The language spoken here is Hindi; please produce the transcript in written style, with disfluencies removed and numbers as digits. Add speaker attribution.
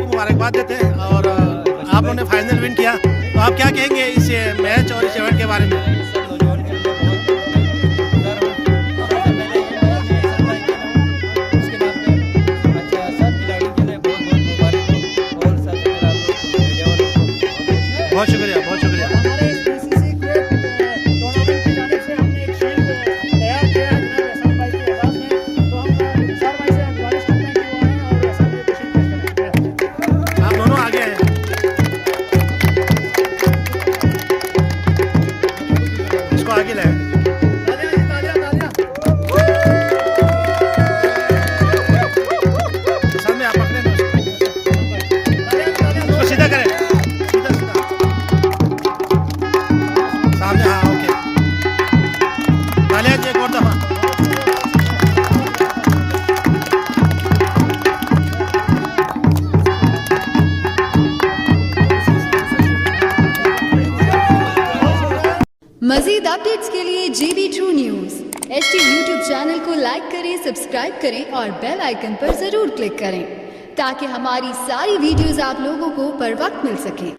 Speaker 1: मुबारकबाद देते हैं और आप लोगों ने फाइनल विन किया, तो आप क्या कहेंगे इस मैच और इस इवेंट के बारे में? बहुत शुक्रिया, बहुत शुक्रिया। आगे लाए सामने आप पकड़े उसको सीधा करें, सीधा सीधा।
Speaker 2: मजीद अपडेट्स के लिए JB True News HT YouTube channel को लाइक करें, सब्सक्राइब करें और बेल आइकन पर जरूर क्लिक करें ताकि हमारी सारी वीडियोस आप लोगों को बर वक्त मिल सकें।